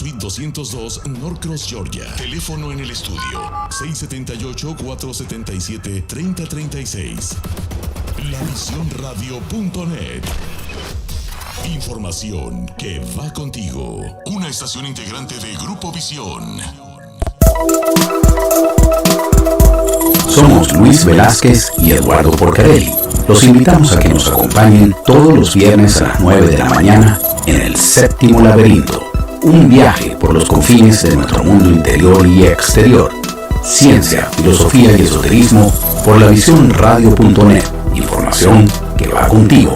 Suite 202, Norcross, Georgia. Teléfono en el estudio 678-477-3036. Lavisionradio.net. Información que va contigo. Una estación integrante de Grupo Visión. Somos Luis Velázquez y Eduardo Porcarelli. Los invitamos a que nos acompañen todos los viernes a las 9 de la mañana en El Séptimo Laberinto. Un viaje por los confines de nuestro mundo interior y exterior. Ciencia, filosofía y esoterismo por lavisionradio.net. Información que va contigo.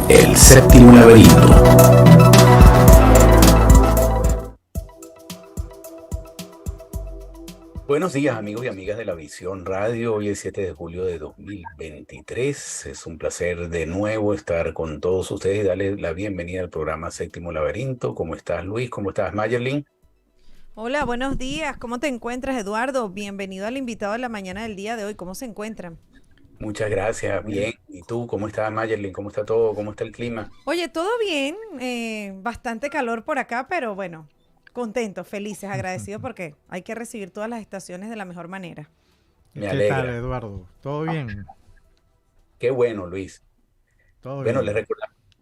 El Séptimo Laberinto. Buenos días, amigos y amigas de La Visión Radio. Hoy es 7 de julio de 2023. Es un placer de nuevo estar con todos ustedes y darles la bienvenida al programa Séptimo Laberinto. ¿Cómo estás, Luis? ¿Cómo estás, Mayerlin? Hola, buenos días. ¿Cómo te encuentras, Eduardo? Bienvenido al invitado de la mañana del día de hoy. ¿Cómo se encuentran? Muchas gracias. Bien. ¿Y tú? ¿Cómo estás, Mayerlin? ¿Cómo está todo? ¿Cómo está el clima? Oye, todo bien. Bastante calor por acá, pero bueno, contentos, felices, agradecidos porque hay que recibir todas las estaciones de la mejor manera. Me ¿Qué alegra. tal, Eduardo? ¿Todo bien? Qué bueno, Luis. Todo Bueno, bien.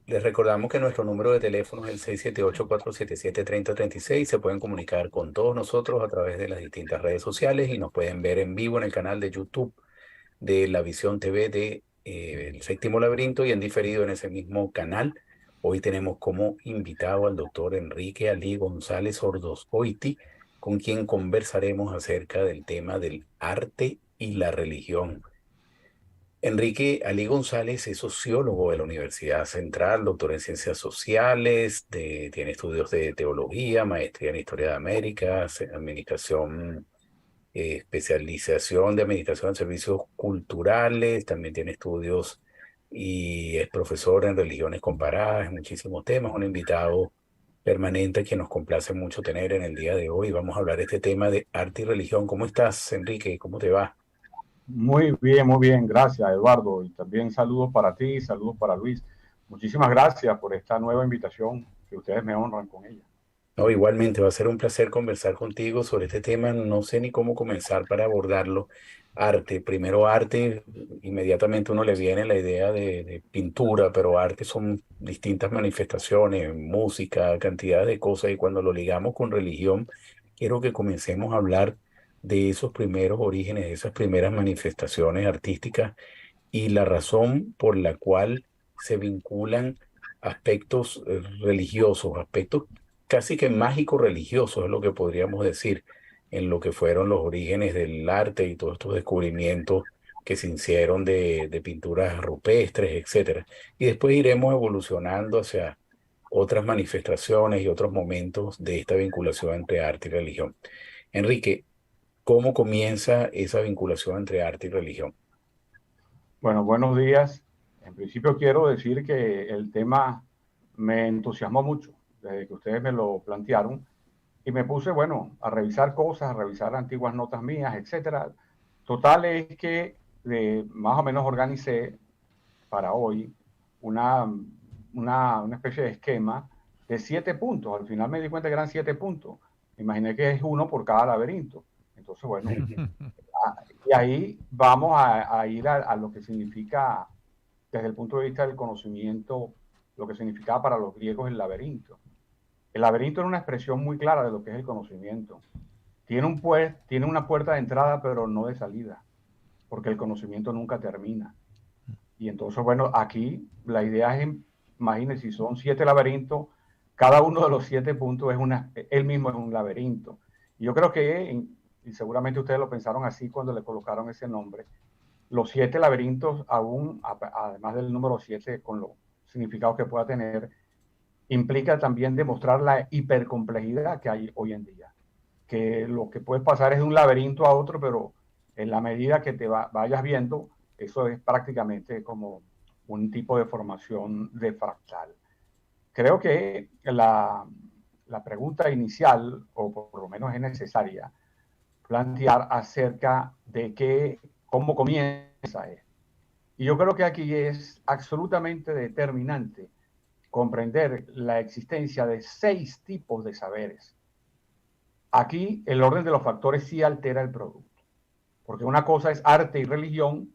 les recordamos que nuestro número de teléfono es el 678-477-3036. Se pueden comunicar con todos nosotros a través de las distintas redes sociales y nos pueden ver en vivo en el canal de YouTube de La Visión TV de El Séptimo Laberinto y en diferido en ese mismo canal. Hoy tenemos como invitado al doctor Enrique Ali González Ordoscoiti, con quien conversaremos acerca del tema del arte y la religión. Enrique Ali González es sociólogo de la Universidad Central, doctor en Ciencias Sociales, tiene estudios de teología, maestría en Historia de América, administración, especialización de administración de servicios culturales, también tiene estudios y es profesor en religiones comparadas, en muchísimos temas, un invitado permanente que nos complace mucho tener en el día de hoy. Vamos a hablar de este tema de arte y religión. ¿Cómo estás, Enrique? ¿Cómo te va? Muy bien, gracias Eduardo. Y también saludos para ti, saludos para Luis. Muchísimas gracias por esta nueva invitación, que ustedes me honran con ella. No, igualmente va a ser un placer conversar contigo sobre este tema. No sé ni cómo comenzar para abordarlo. Arte, primero arte, inmediatamente uno le viene la idea de pintura, pero arte son distintas manifestaciones, música, cantidad de cosas, y cuando lo ligamos con religión, quiero que comencemos a hablar de esos primeros orígenes, de esas primeras manifestaciones artísticas y la razón por la cual se vinculan aspectos religiosos, aspectos casi que mágico religioso, es lo que podríamos decir, en lo que fueron los orígenes del arte y todos estos descubrimientos que se hicieron de pinturas rupestres, etcétera. Y después iremos evolucionando hacia otras manifestaciones y otros momentos de esta vinculación entre arte y religión. Enrique, ¿cómo comienza esa vinculación entre arte y religión? Bueno, buenos días. En principio quiero decir que el tema me entusiasmó mucho desde que ustedes me lo plantearon y me puse, bueno, a revisar cosas, a revisar antiguas notas mías, etcétera. Total es que más o menos organicé para hoy una especie de esquema de 7 puntos. Al final me di cuenta que eran 7 puntos. Me imaginé que es uno por cada laberinto. Entonces, bueno, y ahí vamos a ir a lo que significa, desde el punto de vista del conocimiento, lo que significaba para los griegos el laberinto. El laberinto era una expresión muy clara de lo que es el conocimiento. Tiene una puerta de entrada, pero no de salida, porque el conocimiento nunca termina. Y entonces, bueno, aquí la idea es, imagínense, si son 7 laberintos, cada uno de los 7 puntos él mismo es un laberinto. Y yo creo que, y seguramente ustedes lo pensaron así cuando le colocaron ese nombre, los 7 laberintos, aún, además del número 7, con los significados que pueda tener, implica también demostrar la hipercomplejidad que hay hoy en día. Que lo que puede pasar es de un laberinto a otro, pero en la medida que te vayas viendo, eso es prácticamente como un tipo de formación de fractal. Creo que la pregunta inicial, o por lo menos es necesaria, plantear acerca de cómo comienza esto. Y yo creo que aquí es absolutamente determinante comprender la existencia de 6 tipos de saberes. Aquí el orden de los factores sí altera el producto, porque una cosa es arte y religión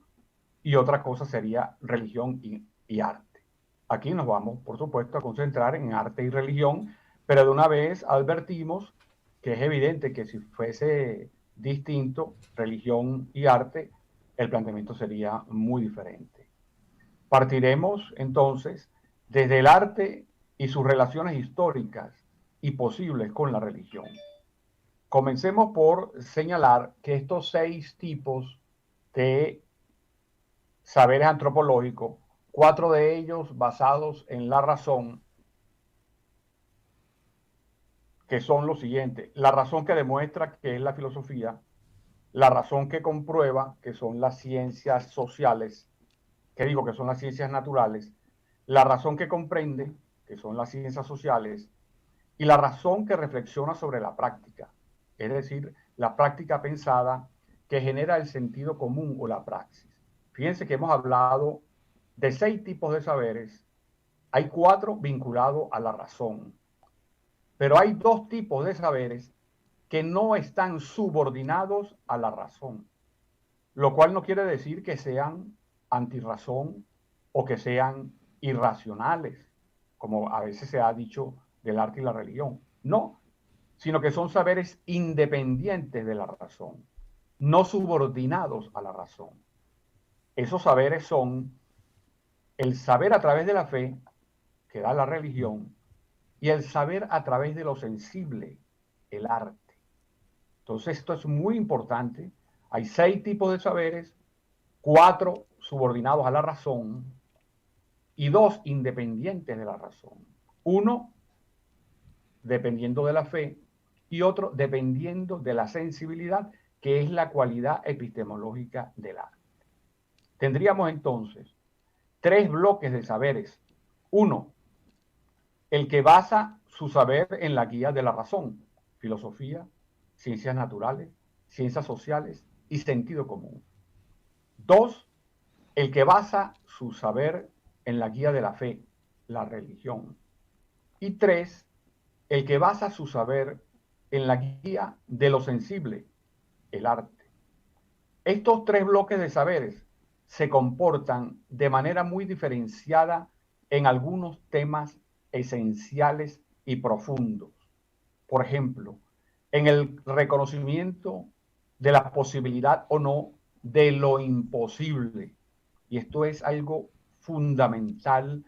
y otra cosa sería religión y arte. Aquí nos vamos, por supuesto, a concentrar en arte y religión, pero de una vez advertimos que es evidente que si fuese distinto religión y arte, el planteamiento sería muy diferente. Partiremos entonces desde el arte y sus relaciones históricas y posibles con la religión. Comencemos por señalar que estos 6 tipos de saberes antropológicos, 4 de ellos basados en la razón, que son los siguientes: la razón que demuestra, que es la filosofía; la razón que comprueba, que son las ciencias sociales, que digo que son las ciencias naturales; la razón que comprende, que son las ciencias sociales; y la razón que reflexiona sobre la práctica, es decir, la práctica pensada que genera el sentido común o la praxis. Fíjense que hemos hablado de 6 tipos de saberes. Hay 4 vinculados a la razón, pero hay 2 tipos de saberes que no están subordinados a la razón, lo cual no quiere decir que sean antirrazón o que sean irracionales, como a veces se ha dicho del arte y la religión. No, sino que son saberes independientes de la razón, no subordinados a la razón. Esos saberes son el saber a través de la fe, que da la religión, y el saber a través de lo sensible, el arte. Entonces esto es muy importante. Hay 6 tipos de saberes, 4 subordinados a la razón y 2 independientes de la razón. Uno dependiendo de la fe y otro dependiendo de la sensibilidad, que es la cualidad epistemológica del arte. Tendríamos entonces 3 bloques de saberes. Uno, el que basa su saber en la guía de la razón: filosofía, ciencias naturales, ciencias sociales y sentido común. 2, el que basa su saber en la guía de la fe, la religión. Y 3, el que basa su saber en la guía de lo sensible, el arte. Estos 3 bloques de saberes se comportan de manera muy diferenciada en algunos temas esenciales y profundos. Por ejemplo, en el reconocimiento de la posibilidad o no de lo imposible. Y esto es algo fundamental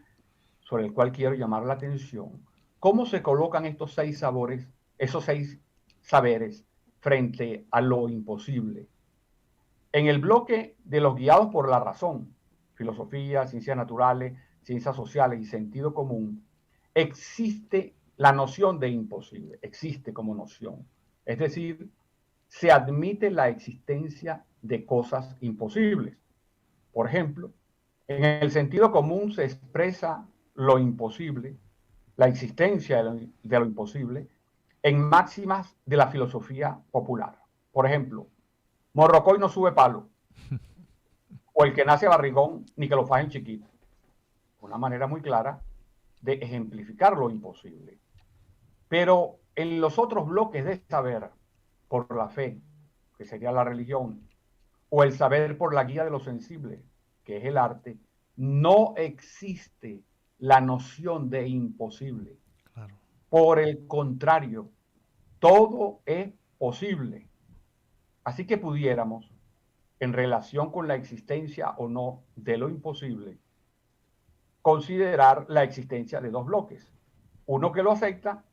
sobre el cual quiero llamar la atención. ¿Cómo se colocan estos 6 sabores, esos 6 saberes frente a lo imposible? En el bloque de los guiados por la razón, filosofía, ciencias naturales, ciencias sociales y sentido común, existe la noción de imposible, existe como noción. Es decir, se admite la existencia de cosas imposibles. Por ejemplo, en el sentido común se expresa lo imposible, la existencia de lo imposible, en máximas de la filosofía popular. Por ejemplo, Morrocoy no sube palo, o el que nace barrigón, ni que lo fajen chiquito. Una manera muy clara de ejemplificar lo imposible. Pero en los otros bloques de saber por la fe, que sería la religión, o el saber por la guía de lo sensible, que es el arte, no existe la noción de imposible. Claro. Por el contrario, todo es posible. Así que pudiéramos, en relación con la existencia o no de lo imposible, considerar la existencia de 2 bloques. Uno que lo acepta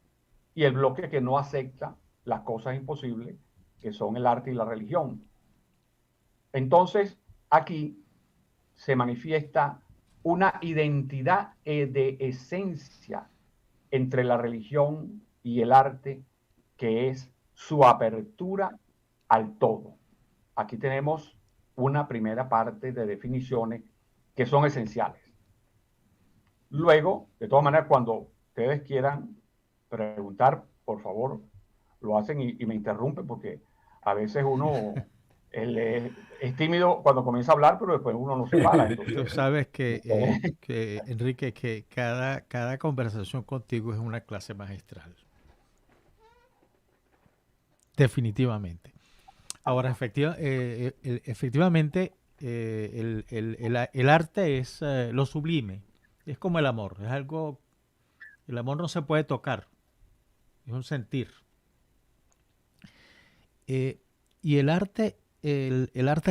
y el bloque que no acepta las cosas imposibles, que son el arte y la religión. Entonces, aquí se manifiesta una identidad de esencia entre la religión y el arte, que es su apertura al todo. Aquí tenemos una primera parte de definiciones que son esenciales. Luego, de todas maneras, cuando ustedes quieran preguntar, por favor, lo hacen y me interrumpen, porque a veces uno es tímido cuando comienza a hablar, pero después uno no se para. Tú Entonces, sabes Enrique, que cada conversación contigo es una clase magistral. Definitivamente. Ahora, efectivamente, el arte es lo sublime. Es como el amor. Es algo. El amor no se puede tocar. Es un sentir. Y el arte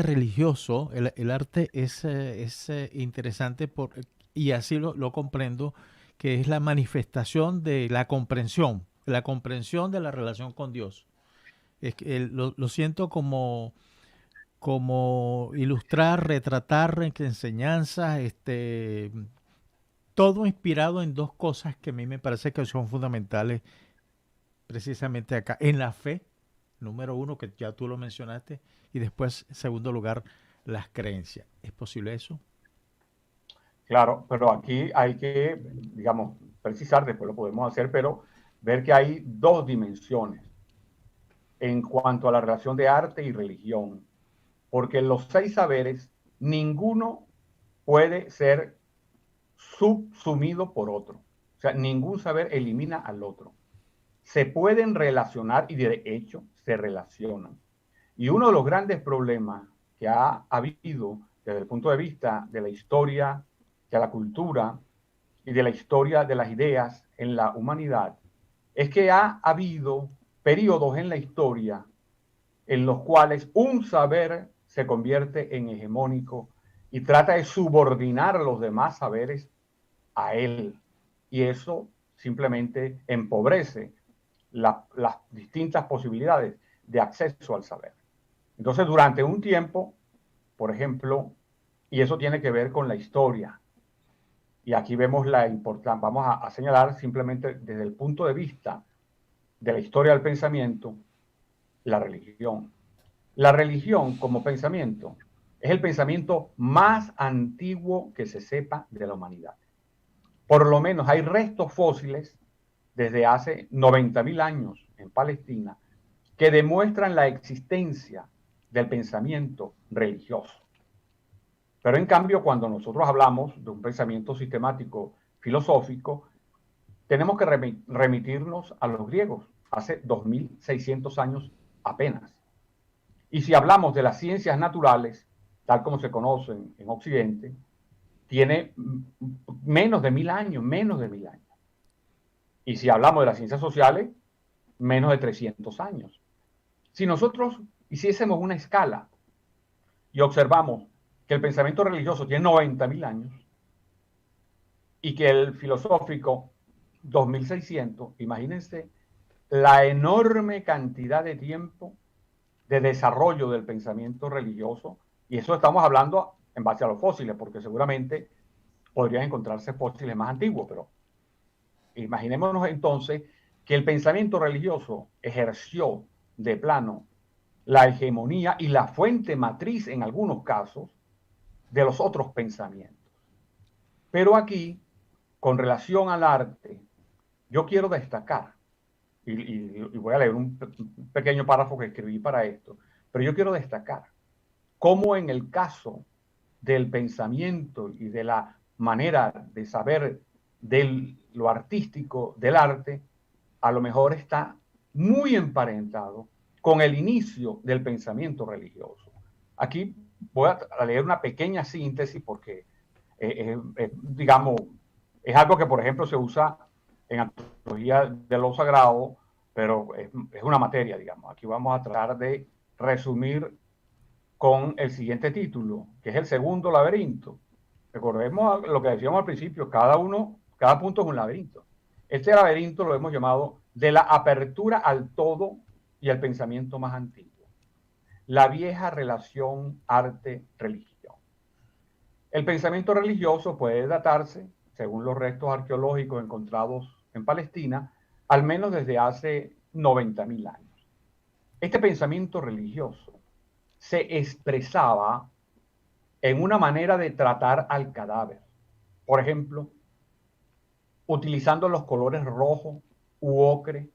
religioso, el arte es interesante y así lo comprendo, que es la manifestación de la comprensión de la relación con Dios. Lo siento como ilustrar, retratar enseñanzas, todo inspirado en dos cosas que a mí me parece que son fundamentales precisamente acá, en la fe, número uno, que ya tú lo mencionaste, y después, en segundo lugar, las creencias. ¿Es posible eso? claro, pero aquí hay que, digamos, precisar, después lo podemos hacer, pero ver que hay dos dimensiones en cuanto a la relación de arte y religión, porque los 6 saberes, ninguno puede ser subsumido por otro. O sea, ningún saber elimina al otro. Se pueden relacionar y de hecho se relacionan. Y uno de los grandes problemas que ha habido desde el punto de vista de la historia, de la cultura y de la historia de las ideas en la humanidad es que ha habido periodos en la historia en los cuales un saber se convierte en hegemónico y trata de subordinar los demás saberes a él. Y eso simplemente empobrece las distintas posibilidades de acceso al saber. Entonces, durante un tiempo, por ejemplo, y eso tiene que ver con la historia, y aquí vemos la importancia, vamos a señalar simplemente desde el punto de vista de la historia del pensamiento, la religión. La religión como pensamiento es el pensamiento más antiguo que se sepa de la humanidad. Por lo menos hay restos fósiles desde hace 90.000 años en Palestina que demuestran la existencia del pensamiento religioso. Pero en cambio, cuando nosotros hablamos de un pensamiento sistemático filosófico, tenemos que remitirnos a los griegos, hace 2.600 años apenas. Y si hablamos de las ciencias naturales, tal como se conocen en Occidente, tiene menos de 1.000 años, menos de 1.000 años. Y si hablamos de las ciencias sociales, menos de 300 años. Si nosotros hiciésemos una escala y observamos que el pensamiento religioso tiene 90.000 años y que el filosófico 2.600, imagínense la enorme cantidad de tiempo de desarrollo del pensamiento religioso, y eso estamos hablando en base a los fósiles, porque seguramente podrían encontrarse fósiles más antiguos, pero imaginémonos entonces que el pensamiento religioso ejerció de plano la hegemonía y la fuente matriz en algunos casos de los otros pensamientos. Pero aquí, con relación al arte, yo quiero destacar, y voy a leer un pequeño párrafo que escribí para esto, pero yo quiero destacar cómo en el caso del pensamiento y de la manera de saber de lo artístico, del arte, a lo mejor está muy emparentado con el inicio del pensamiento religioso. Aquí voy a leer una pequeña síntesis porque, digamos, es algo que, por ejemplo, se usa en antropología de lo sagrado, pero es una materia, digamos. Aquí vamos a tratar de resumir con el siguiente título, que es el segundo laberinto. Recordemos lo que decíamos al principio, cada punto es un laberinto. Este laberinto lo hemos llamado de la apertura al todo y al pensamiento más antiguo. La vieja relación arte-religión. El pensamiento religioso puede datarse, según los restos arqueológicos encontrados en Palestina, al menos desde hace 90.000 años. Este pensamiento religioso se expresaba en una manera de tratar al cadáver. Por ejemplo, utilizando los colores rojo u ocre,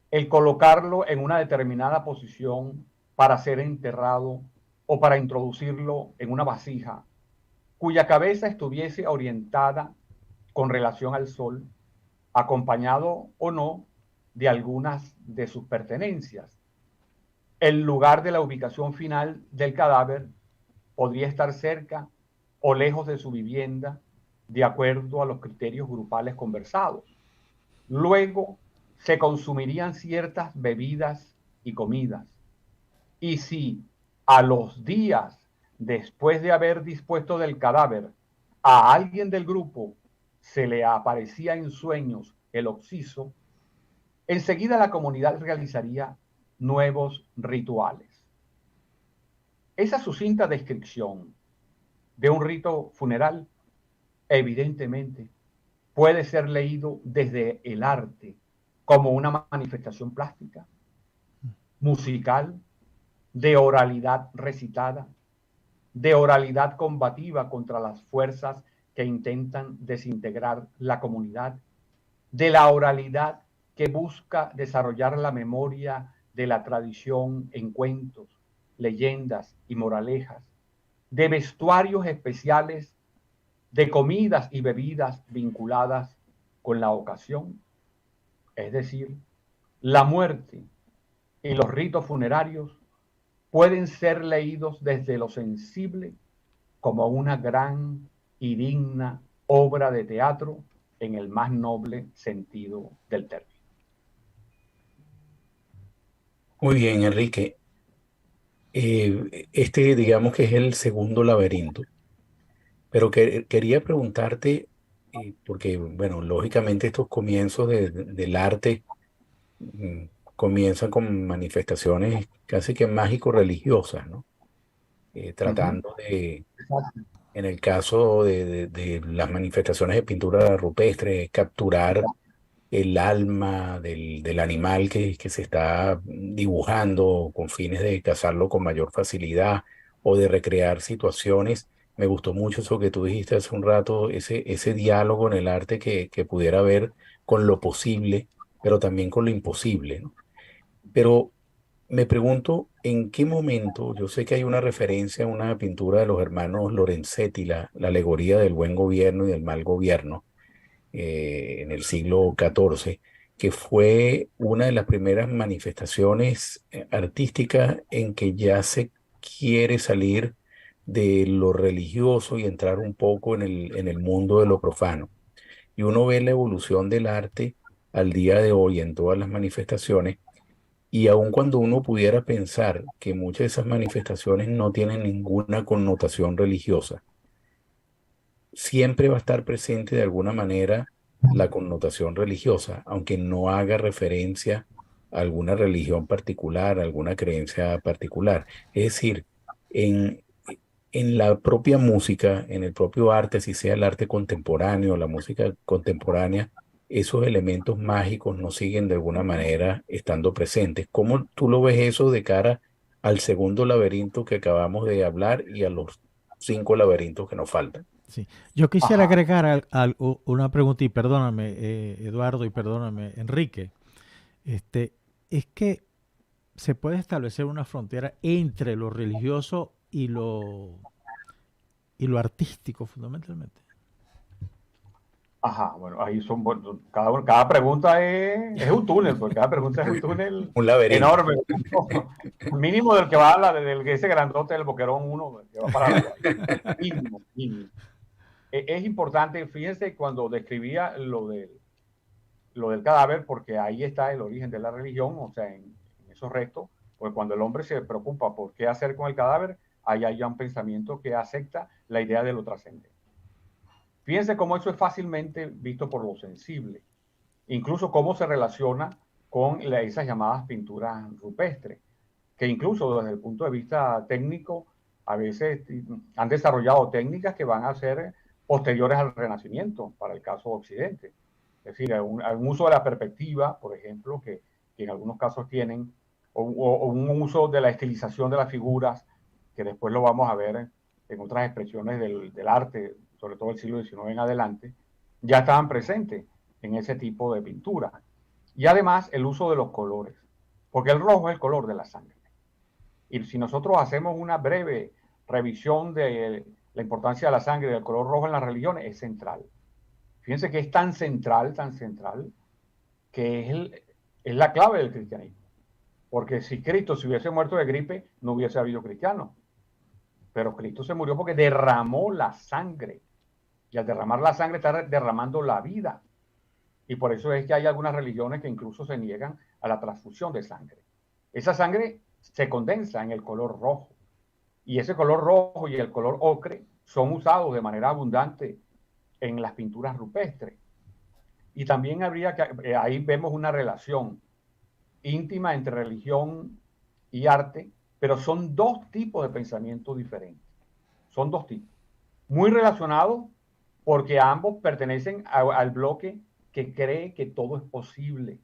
el colocarlo en una determinada posición para ser enterrado o para introducirlo en una vasija cuya cabeza estuviese orientada con relación al sol, acompañado o no de algunas de sus pertenencias. El lugar de la ubicación final del cadáver podría estar cerca o lejos de su vivienda, de acuerdo a los criterios grupales conversados. Luego se consumirían ciertas bebidas y comidas. Y si a los días después de haber dispuesto del cadáver a alguien del grupo se le aparecía en sueños el occiso, enseguida la comunidad realizaría nuevos rituales. Esa sucinta descripción de un rito funeral, evidentemente, puede ser leído desde el arte como una manifestación plástica, musical, de oralidad recitada, de oralidad combativa contra las fuerzas que intentan desintegrar la comunidad, de la oralidad que busca desarrollar la memoria de la tradición en cuentos, leyendas y moralejas, de vestuarios especiales, de comidas y bebidas vinculadas con la ocasión. Es decir, la muerte y los ritos funerarios pueden ser leídos desde lo sensible como una gran y digna obra de teatro en el más noble sentido del término. Muy bien, Enrique. Este, digamos que es el segundo laberinto, pero quería preguntarte, porque, bueno, lógicamente estos comienzos del arte mm, comienzan con manifestaciones casi que mágico-religiosas, ¿no? Tratando de, en el caso de las manifestaciones de pintura rupestre, capturar el alma del animal que se está dibujando con fines de cazarlo con mayor facilidad o de recrear situaciones. Me gustó mucho eso que tú dijiste hace un rato, ese diálogo en el arte que pudiera haber con lo posible, pero también con lo imposible, ¿no? Pero me pregunto en qué momento, yo sé que hay una referencia a una pintura de los hermanos Lorenzetti, la alegoría del buen gobierno y del mal gobierno, en el siglo XIV, que fue una de las primeras manifestaciones artísticas en que ya se quiere salir de lo religioso y entrar un poco en el mundo de lo profano. Y uno ve la evolución del arte al día de hoy en todas las manifestaciones, y aun cuando uno pudiera pensar que muchas de esas manifestaciones no tienen ninguna connotación religiosa, siempre va a estar presente de alguna manera la connotación religiosa, aunque no haga referencia a alguna religión particular, a alguna creencia particular. Es decir, en, en la propia música, en el propio arte, si sea el arte contemporáneo, la música contemporánea, esos elementos mágicos no siguen de alguna manera estando presentes. ¿Cómo tú lo ves eso de cara al segundo laberinto que acabamos de hablar y a los 5 laberintos que nos faltan? Sí. Yo quisiera Ajá. agregar una pregunta y perdóname, Eduardo, y perdóname, Enrique. Es que se puede establecer una frontera entre lo religioso y lo artístico, fundamentalmente. Ajá, bueno, ahí son, bueno, cada pregunta es un túnel, porque cada pregunta es un túnel Un laberinto. enorme, mínimo del que va del que ese grandote del Boquerón uno que va para arriba, mínimo, mínimo. Es importante, fíjense, cuando describía lo del cadáver, porque ahí está el origen de la religión, o sea, en esos restos, pues cuando el hombre se preocupa por qué hacer con el cadáver, ahí hay ya un pensamiento que acepta la idea de lo trascendente. Fíjense cómo eso es fácilmente visto por lo sensible, incluso cómo se relaciona con esas llamadas pinturas rupestres, que incluso desde el punto de vista técnico, a veces han desarrollado técnicas que van a ser posteriores al Renacimiento, para el caso de Occidente. Es decir, un uso de la perspectiva, por ejemplo, que en algunos casos tienen, o un uso de la estilización de las figuras, que después lo vamos a ver en otras expresiones del arte, sobre todo del siglo XIX en adelante, ya estaban presentes en ese tipo de pintura. Y además el uso de los colores, porque el rojo es el color de la sangre. Y si nosotros hacemos una breve revisión de la importancia de la sangre y del color rojo en las religiones, es central. Fíjense que es tan central, que es la clave del cristianismo. Porque si Cristo se hubiese muerto de gripe, no hubiese habido cristianos. Pero Cristo se murió porque derramó la sangre. Y al derramar la sangre está derramando la vida. Y por eso es que hay algunas religiones que incluso se niegan a la transfusión de sangre. Esa sangre se condensa en el color rojo. Y ese color rojo y el color ocre son usados de manera abundante en las pinturas rupestres. Y también habría que, ahí vemos una relación íntima entre religión y arte, pero son dos tipos de pensamiento diferentes. Son dos tipos. Muy relacionados porque ambos pertenecen al bloque que cree que todo es posible.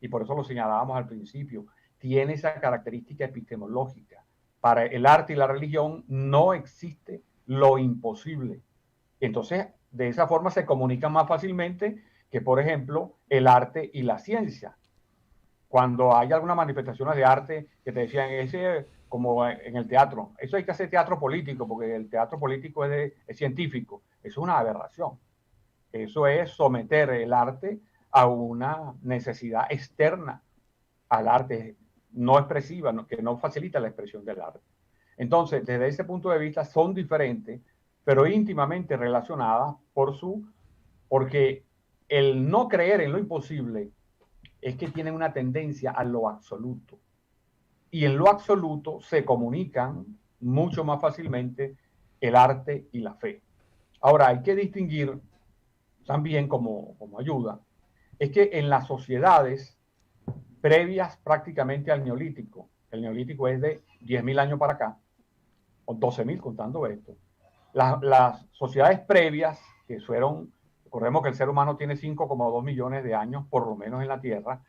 Y por eso lo señalábamos al principio. Tiene esa característica epistemológica. Para el arte y la religión no existe lo imposible. Entonces, de esa forma se comunican más fácilmente que, por ejemplo, el arte y la ciencia. Cuando hay algunas manifestaciones de arte que te decían, ese como en el teatro, eso hay que hacer teatro político, porque el teatro político es científico. Eso es una aberración. Eso es someter el arte a una necesidad externa al arte no expresiva, que no facilita la expresión del arte. Entonces, desde ese punto de vista, son diferentes, pero íntimamente relacionadas porque el no creer en lo imposible es que tienen una tendencia a lo absoluto. Y en lo absoluto se comunican mucho más fácilmente el arte y la fe. Ahora, hay que distinguir también como ayuda, es que en las sociedades previas prácticamente al Neolítico, el Neolítico es de 10.000 años para acá, o 12.000 contando esto, las sociedades previas, que fueron, recordemos que el ser humano tiene 5,2 millones de años, por lo menos en la Tierra,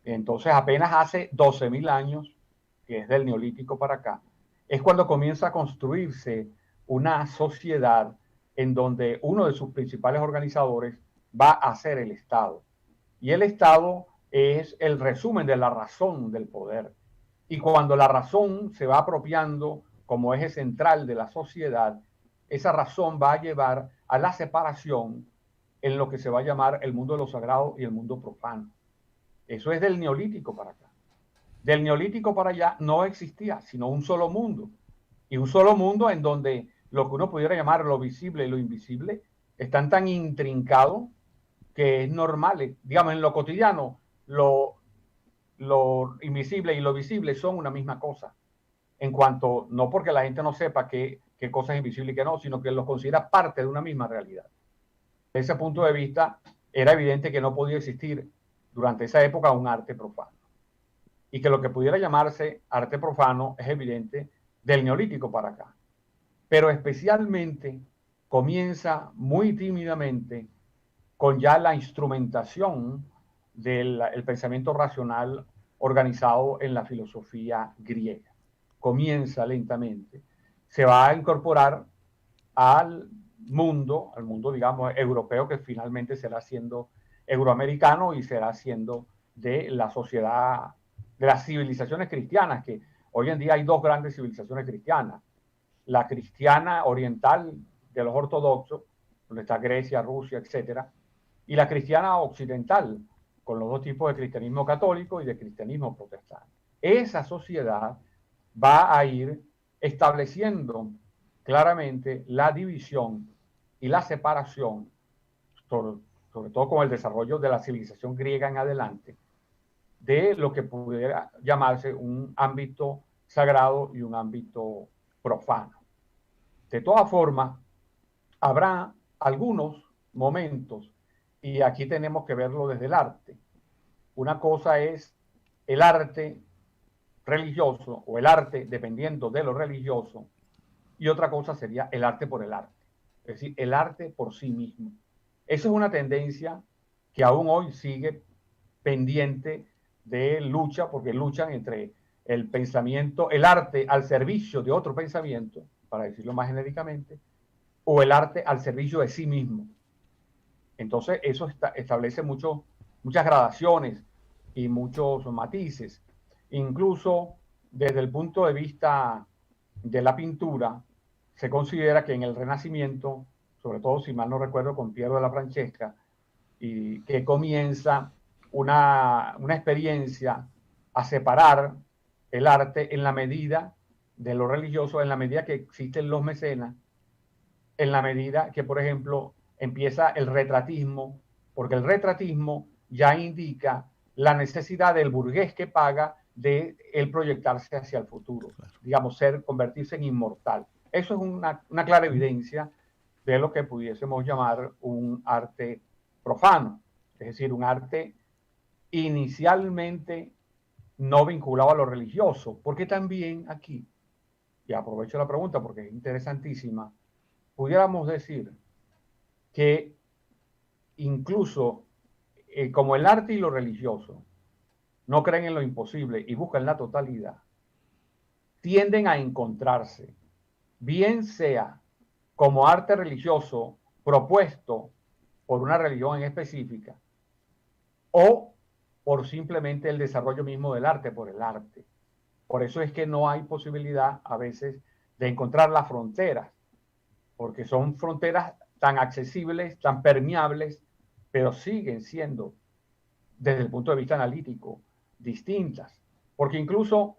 entonces apenas hace 12.000 años, que es del Neolítico para acá, es cuando comienza a construirse una sociedad en donde uno de sus principales organizadores va a ser el Estado. Y el Estado es el resumen de la razón del poder. Y cuando la razón se va apropiando como eje central de la sociedad, esa razón va a llevar a la separación en lo que se va a llamar el mundo de lo sagrado y el mundo profano. Eso es del Neolítico para acá. Del Neolítico para allá no existía sino un solo mundo. Y un solo mundo en donde lo que uno pudiera llamar lo visible y lo invisible están tan intrincados que es normal. Digamos, en lo cotidiano, lo invisible y lo visible son una misma cosa. En cuanto, no porque la gente no sepa qué cosa es invisible y qué no, sino que lo considera parte de una misma realidad. Desde ese punto de vista, era evidente que no podía existir durante esa época un arte profano. Y que lo que pudiera llamarse arte profano es evidente del Neolítico para acá. Pero especialmente comienza muy tímidamente con ya la instrumentación del pensamiento racional organizado en la filosofía griega. Comienza lentamente. Se va a incorporar al mundo, digamos, europeo, que finalmente será siendo euroamericano y será siendo de la sociedad, de las civilizaciones cristianas, que hoy en día hay dos grandes civilizaciones cristianas. La cristiana oriental de los ortodoxos, donde está Grecia, Rusia, etcétera, y la cristiana occidental, con los dos tipos de cristianismo católico y de cristianismo protestante. Esa sociedad va a ir estableciendo claramente la división y la separación, sobre todo con el desarrollo de la civilización griega en adelante, de lo que pudiera llamarse un ámbito sagrado y un ámbito profano. De todas formas, habrá algunos momentos, y aquí tenemos que verlo desde el arte. Una cosa es el arte religioso o el arte dependiendo de lo religioso, y otra cosa sería el arte por el arte, es decir, el arte por sí mismo. Esa es una tendencia que aún hoy sigue pendiente de lucha, porque luchan entre el pensamiento, el arte al servicio de otro pensamiento, para decirlo más genéricamente, o el arte al servicio de sí mismo. Entonces eso establece muchas gradaciones y muchos matices. Incluso desde el punto de vista de la pintura, se considera que en el Renacimiento, sobre todo si mal no recuerdo con Piero della Francesca, y que comienza una experiencia a separar el arte en la medida de lo religioso, en la medida que existen los mecenas, en la medida que, por ejemplo, empieza el retratismo, porque el retratismo ya indica la necesidad del burgués que paga de él proyectarse hacia el futuro, digamos, convertirse en inmortal. Eso es una clara evidencia de lo que pudiésemos llamar un arte profano, es decir, un arte inicialmente no vinculado a lo religioso, porque también aquí, y aprovecho la pregunta porque es interesantísima, pudiéramos decir que incluso como el arte y lo religioso no creen en lo imposible y buscan la totalidad, tienden a encontrarse, bien sea como arte religioso propuesto por una religión en específica o por simplemente el desarrollo mismo del arte, por el arte. Por eso es que no hay posibilidad a veces de encontrar las fronteras, porque son fronteras tan accesibles, tan permeables, pero siguen siendo, desde el punto de vista analítico, distintas. Porque incluso,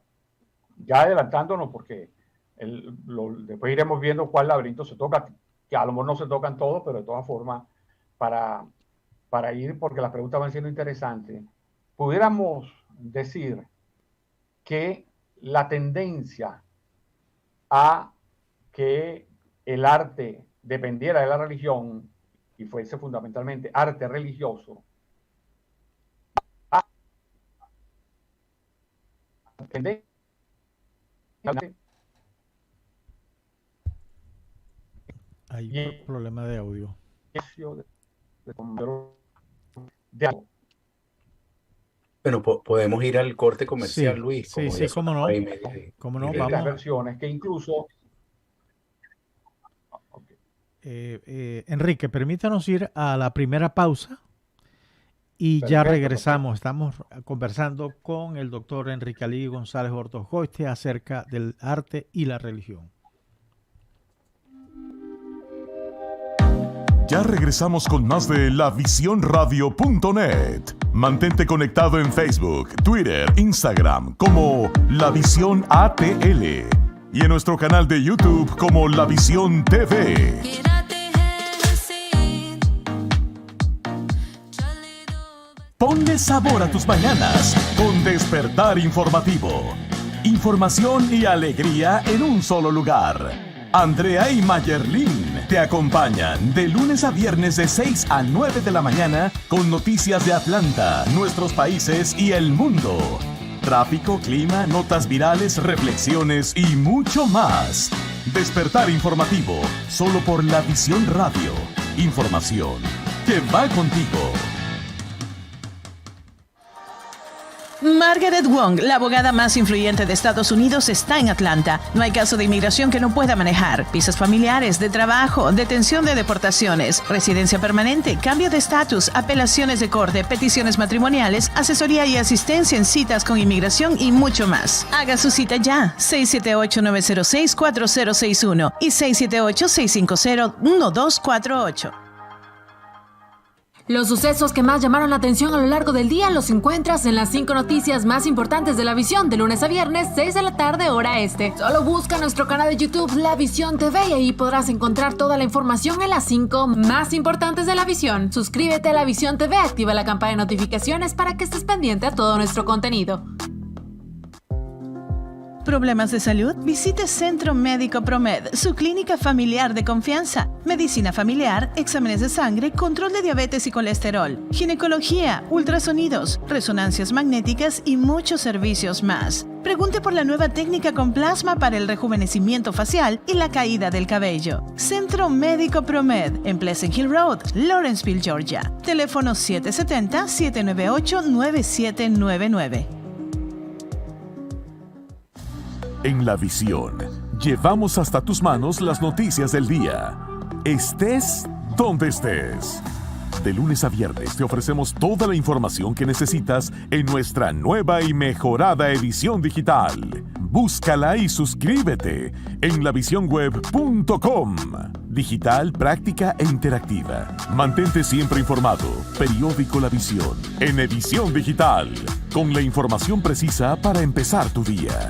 ya adelantándonos, porque después iremos viendo cuál laberinto se toca, que a lo mejor no se tocan todos, pero de todas formas, para ir, porque las preguntas van siendo interesantes, pudiéramos decir que la tendencia a que el arte dependiera de la religión y fuese fundamentalmente arte religioso, hay un problema de audio. Bueno, podemos ir al corte comercial, Sí, Luis. sí, ya cómo no. son 9:30. Cómo no, las vamos. versiones que incluso... Enrique, permítanos ir a la primera pausa y ya Perfecto, regresamos. Estamos conversando con el doctor Enrique Alí González Ortosgoite acerca del arte y la religión. Ya regresamos con más de lavisionradio.net. Mantente conectado en Facebook, Twitter, Instagram como La Visión ATL y en nuestro canal de YouTube como La Visión TV. Ponle sabor a tus mañanas con Despertar Informativo. Información y alegría en un solo lugar. Andrea y Mayerlin te acompañan de lunes a viernes de 6 a 9 de la mañana con noticias de Atlanta, nuestros países y el mundo. Tráfico, clima, notas virales, reflexiones y mucho más. Despertar Informativo, solo por La Visión Radio. Información que va contigo. Margaret Wong, la abogada más influyente de Estados Unidos, está en Atlanta. No hay caso de inmigración que no pueda manejar. Visas familiares, de trabajo, detención de deportaciones, residencia permanente, cambio de estatus, apelaciones de corte, peticiones matrimoniales, asesoría y asistencia en citas con inmigración y mucho más. Haga su cita ya. 678-906-4061 y 678-650-1248. Los sucesos que más llamaron la atención a lo largo del día los encuentras en las 5 noticias más importantes de La Visión de lunes a viernes, 6 de la tarde, hora este. Solo busca nuestro canal de YouTube La Visión TV y ahí podrás encontrar toda la información en las 5 más importantes de La Visión. Suscríbete a La Visión TV, activa la campana de notificaciones para que estés pendiente a todo nuestro contenido. ¿Problemas de salud? Visite Centro Médico Promed, su clínica familiar de confianza. Medicina familiar, exámenes de sangre, control de diabetes y colesterol, ginecología, ultrasonidos, resonancias magnéticas y muchos servicios más. Pregunte por la nueva técnica con plasma para el rejuvenecimiento facial y la caída del cabello. Centro Médico Promed, en Pleasant Hill Road, Lawrenceville, Georgia. Teléfono 770-798-9799. En La Visión, llevamos hasta tus manos las noticias del día. Estés donde estés. De lunes a viernes te ofrecemos toda la información que necesitas en nuestra nueva y mejorada edición digital. Búscala y suscríbete en lavisionweb.com. Digital, práctica e interactiva. Mantente siempre informado. Periódico La Visión, en edición digital, con la información precisa para empezar tu día.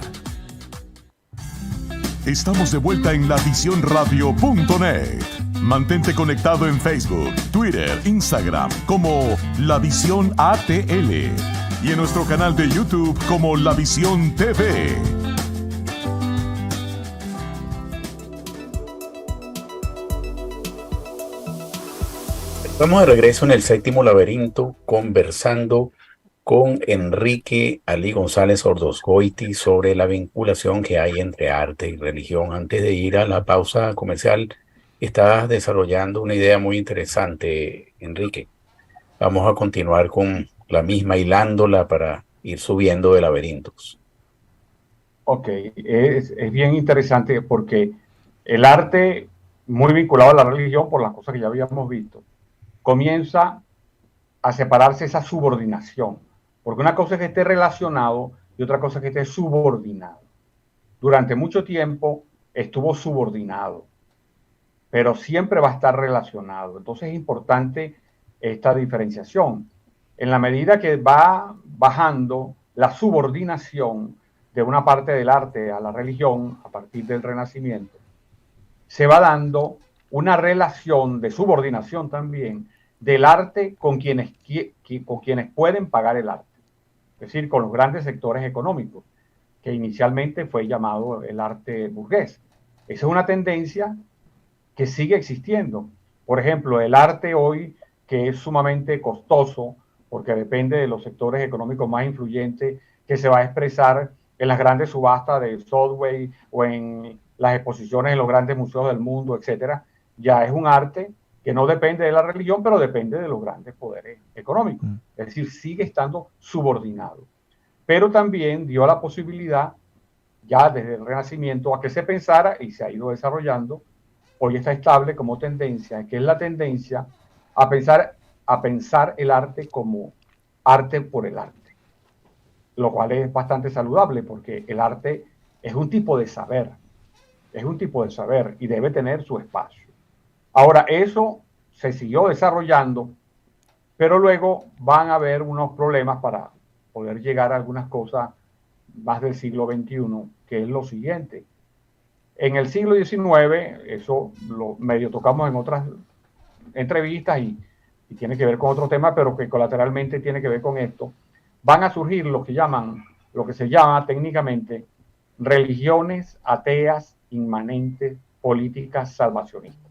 Estamos de vuelta en lavisionradio.net. Mantente conectado en Facebook, Twitter, Instagram como La Visión ATL y en nuestro canal de YouTube como La Visión TV. Estamos de regreso en el séptimo laberinto conversando con Enrique Ali González Ordosgoiti sobre la vinculación que hay entre arte y religión. Antes de ir a la pausa comercial, estás desarrollando una idea muy interesante, Enrique. Vamos a continuar con la misma, hilándola para ir subiendo de laberintos. Ok, es bien interesante porque el arte, muy vinculado a la religión, por las cosas que ya habíamos visto, comienza a separarse esa subordinación. Porque una cosa es que esté relacionado y otra cosa es que esté subordinado. Durante mucho tiempo estuvo subordinado, pero siempre va a estar relacionado. Entonces es importante esta diferenciación. En la medida que va bajando la subordinación de una parte del arte a la religión a partir del Renacimiento, se va dando una relación de subordinación también del arte con quienes pueden pagar el arte. Es decir, con los grandes sectores económicos, que inicialmente fue llamado el arte burgués. Esa es una tendencia que sigue existiendo. Por ejemplo, el arte hoy, que es sumamente costoso, porque depende de los sectores económicos más influyentes, que se va a expresar en las grandes subastas de Sotheby's o en las exposiciones en los grandes museos del mundo, etcétera, ya es un arte que no depende de la religión, pero depende de los grandes poderes económicos. Es decir, sigue estando subordinado. Pero también dio la posibilidad, ya desde el Renacimiento, a que se pensara, y se ha ido desarrollando, hoy está estable como tendencia, que es la tendencia a pensar el arte como arte por el arte. Lo cual es bastante saludable, porque el arte es un tipo de saber. Es un tipo de saber y debe tener su espacio. Ahora, eso se siguió desarrollando, pero luego van a haber unos problemas para poder llegar a algunas cosas más del siglo XXI, que es lo siguiente. En el siglo XIX, eso lo medio tocamos en otras entrevistas y tiene que ver con otro tema, pero que colateralmente tiene que ver con esto, van a surgir lo que se llama técnicamente religiones ateas inmanentes políticas salvacionistas.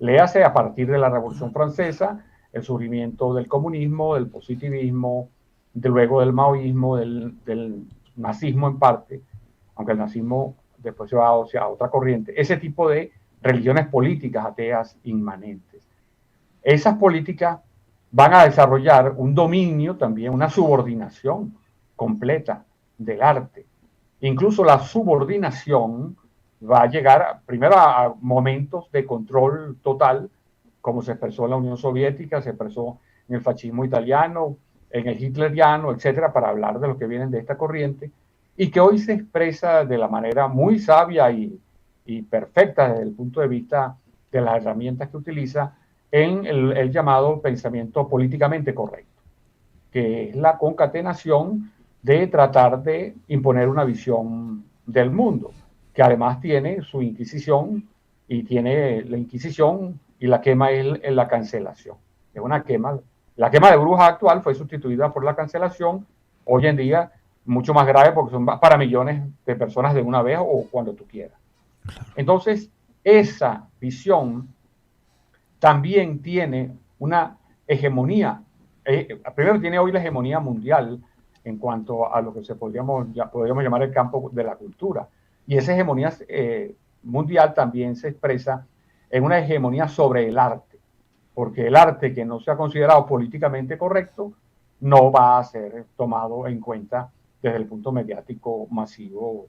Léase a partir de la Revolución Francesa, el surgimiento del comunismo, del positivismo, luego del maoísmo, del nazismo en parte, aunque el nazismo después se va a otra corriente. Ese tipo de religiones políticas ateas inmanentes. Esas políticas van a desarrollar un dominio también, una subordinación completa del arte. Incluso la subordinación va a llegar primero a momentos de control total, como se expresó en la Unión Soviética, se expresó en el fascismo italiano, en el hitleriano, etcétera, para hablar de los que vienen de esta corriente, y que hoy se expresa de la manera muy sabia y perfecta desde el punto de vista de las herramientas que utiliza en el llamado pensamiento políticamente correcto, que es la concatenación de tratar de imponer una visión del mundo, que además tiene su Inquisición, y tiene la Inquisición y la quema es la cancelación. Es una quema. La quema de brujas actual fue sustituida por la cancelación, hoy en día mucho más grave porque son para millones de personas de una vez o cuando tú quieras. Entonces, esa visión también tiene una hegemonía. Primero tiene hoy la hegemonía mundial en cuanto a lo que podríamos llamar el campo de la cultura. Y esa hegemonía mundial también se expresa en una hegemonía sobre el arte, porque el arte que no sea considerado políticamente correcto no va a ser tomado en cuenta desde el punto mediático masivo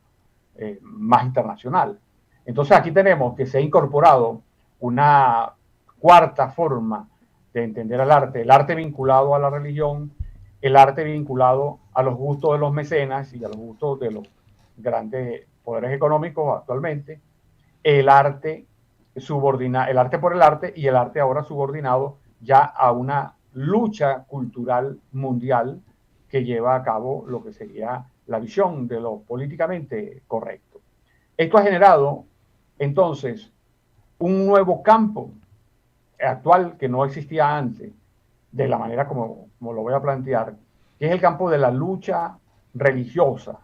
más internacional. Entonces aquí tenemos que se ha incorporado una cuarta forma de entender el arte vinculado a la religión, el arte vinculado a los gustos de los mecenas y a los gustos de los grandes poderes económicos actualmente, el arte el arte por el arte, y el arte ahora subordinado ya a una lucha cultural mundial que lleva a cabo lo que sería la visión de lo políticamente correcto. Esto ha generado entonces un nuevo campo actual que no existía antes, de la manera como lo voy a plantear, que es el campo de la lucha religiosa,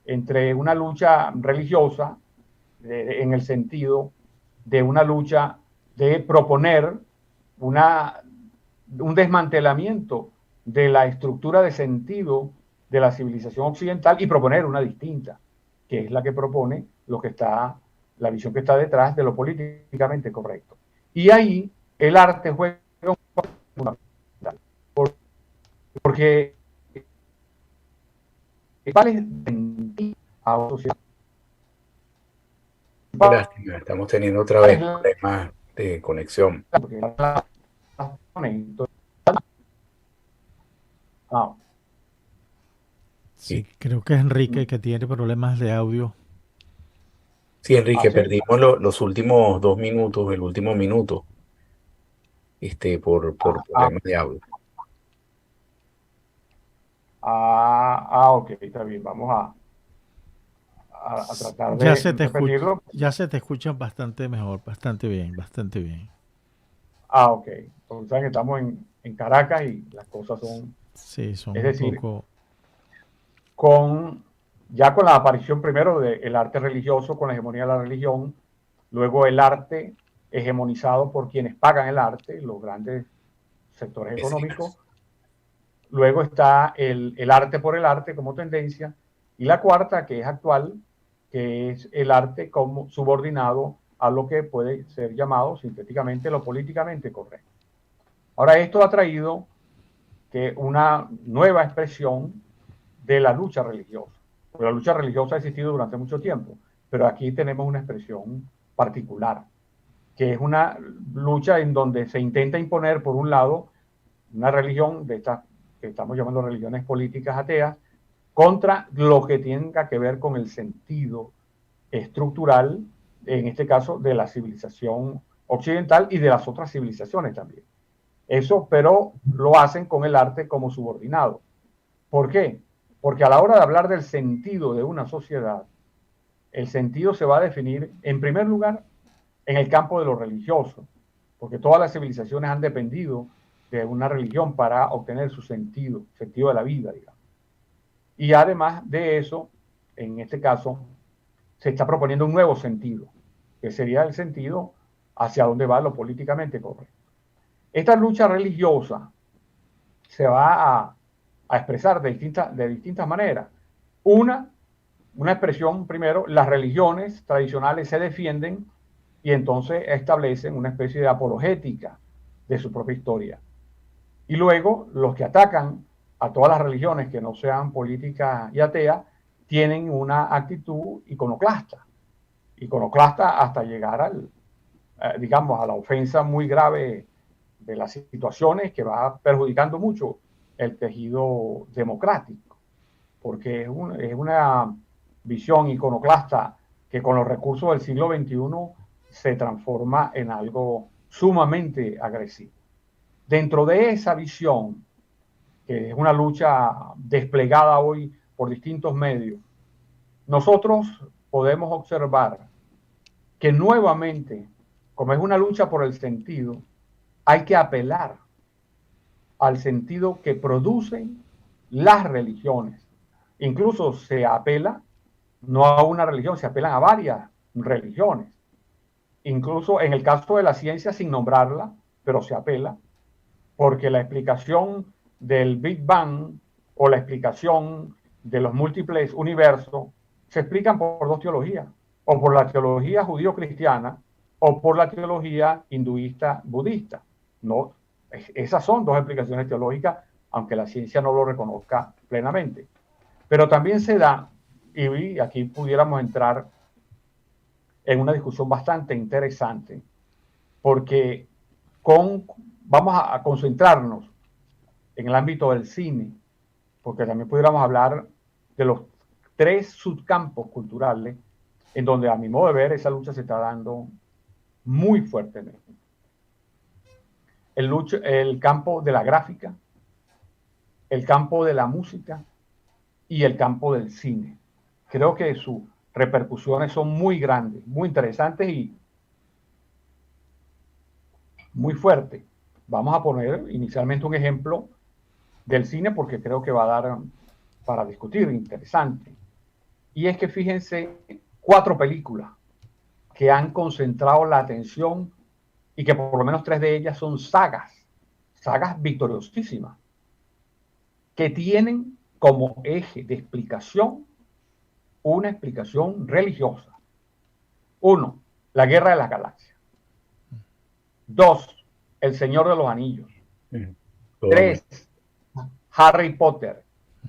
entre una lucha religiosa en el sentido de una lucha de proponer un desmantelamiento de la estructura de sentido de la civilización occidental y proponer una distinta, que es la que propone la visión que está detrás de lo políticamente correcto. Y ahí el arte juega un papel fundamental, porque vale a una sociedad. Lástima, estamos teniendo otra vez problemas de conexión. Sí, creo que es Enrique que tiene problemas de audio. Sí, Enrique, perdimos los últimos 2 minutos, el último minuto, por problemas de audio. Ok, está bien, vamos a tratar de repetirlo. Ya se te escucha bastante mejor, bastante bien, bastante bien. Ok. Entonces, saben que estamos en Caracas y las cosas son... Sí, son es decir, un poco... ya con la aparición primero del arte religioso, con la hegemonía de la religión, luego el arte hegemonizado por quienes pagan el arte, los grandes sectores económicos. Luego está el arte por el arte como tendencia. Y la cuarta, que es actual, que es el arte como subordinado a lo que puede ser llamado sintéticamente lo políticamente correcto. Ahora, esto ha traído que una nueva expresión de la lucha religiosa. Porque la lucha religiosa ha existido durante mucho tiempo, pero aquí tenemos una expresión particular, que es una lucha en donde se intenta imponer, por un lado, una religión de estas que estamos llamando religiones políticas ateas, contra lo que tenga que ver con el sentido estructural, en este caso, de la civilización occidental y de las otras civilizaciones también. Eso, pero lo hacen con el arte como subordinado. ¿Por qué? Porque a la hora de hablar del sentido de una sociedad, el sentido se va a definir, en primer lugar, en el campo de lo religioso, porque todas las civilizaciones han dependido de una religión para obtener su sentido de la vida, digamos. Y además de eso, en este caso, se está proponiendo un nuevo sentido, que sería el sentido hacia dónde va lo políticamente correcto. Esta lucha religiosa se va a expresar de distintas maneras. Una expresión, primero, las religiones tradicionales se defienden y entonces establecen una especie de apologética de su propia historia. Y luego, los que atacan a todas las religiones que no sean políticas y ateas, tienen una actitud iconoclasta hasta llegar digamos, a la ofensa muy grave de las situaciones que va perjudicando mucho el tejido democrático, porque es una visión iconoclasta que con los recursos del siglo XXI se transforma en algo sumamente agresivo. Dentro de esa visión, que es una lucha desplegada hoy por distintos medios, nosotros podemos observar que nuevamente, como es una lucha por el sentido, hay que apelar al sentido que producen las religiones. Incluso se apela no a una religión, se apelan a varias religiones. Incluso en el caso de la ciencia, sin nombrarla, pero se apela, porque la explicación del Big Bang o la explicación de los múltiples universos se explican por dos teologías, o por la teología judío-cristiana o por la teología hinduista-budista. No, esas son dos explicaciones teológicas, aunque la ciencia no lo reconozca plenamente. Pero también se da, y aquí pudiéramos entrar en una discusión bastante interesante, porque con vamos a concentrarnos en el ámbito del cine, porque también pudiéramos hablar de los 3 subcampos culturales en donde, a mi modo de ver, esa lucha se está dando muy fuertemente. El campo de la gráfica, el campo de la música y el campo del cine. Creo que sus repercusiones son muy grandes, muy interesantes y muy fuertes. Vamos a poner inicialmente un ejemplo del cine porque creo que va a dar para discutir, interesante. Y es que fíjense, 4 películas que han concentrado la atención y que por lo menos 3 de ellas son sagas victoriosísimas, que tienen como eje de explicación una explicación religiosa. 1, la Guerra de las Galaxias. 2, El Señor de los Anillos. 3, Harry Potter.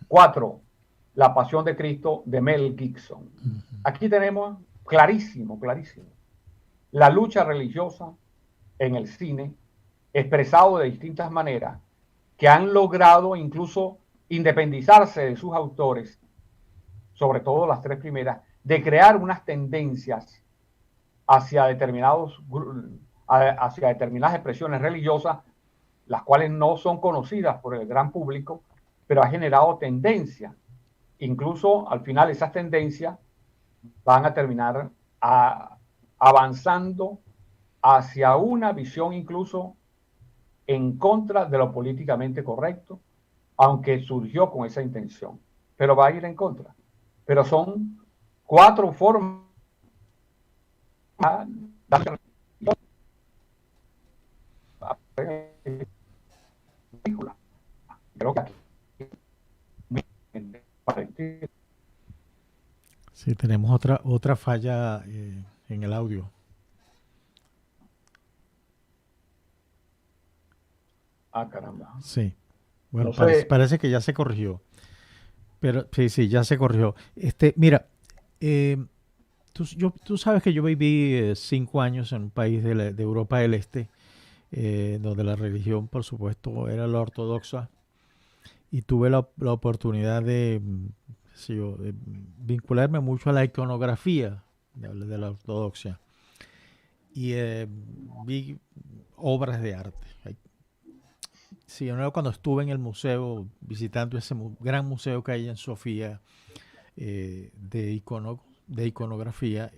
4, La Pasión de Cristo de Mel Gibson. Aquí tenemos clarísimo, la lucha religiosa en el cine, expresado de distintas maneras, que han logrado incluso independizarse de sus autores, sobre todo las 3 primeras, de crear unas tendencias hacia determinadas expresiones religiosas, las cuales no son conocidas por el gran público, pero ha generado tendencias. Incluso al final esas tendencias van a terminar avanzando hacia una visión incluso en contra de lo políticamente correcto, aunque surgió con esa intención, pero va a ir en contra. Pero son 4 formas creo que aquí Sí, tenemos otra falla en el audio. Caramba. Sí. Bueno, No sé. parece que ya se corrigió. Pero sí, ya se corrigió. Mira, tú sabes que yo viví 5 años en un país de Europa del Este, donde la religión, por supuesto, era la ortodoxa, y tuve la oportunidad de vincularme mucho a la iconografía de la ortodoxia, y vi obras de arte. Sí, cuando estuve en el museo, visitando ese gran museo que hay en Sofía, de iconografía,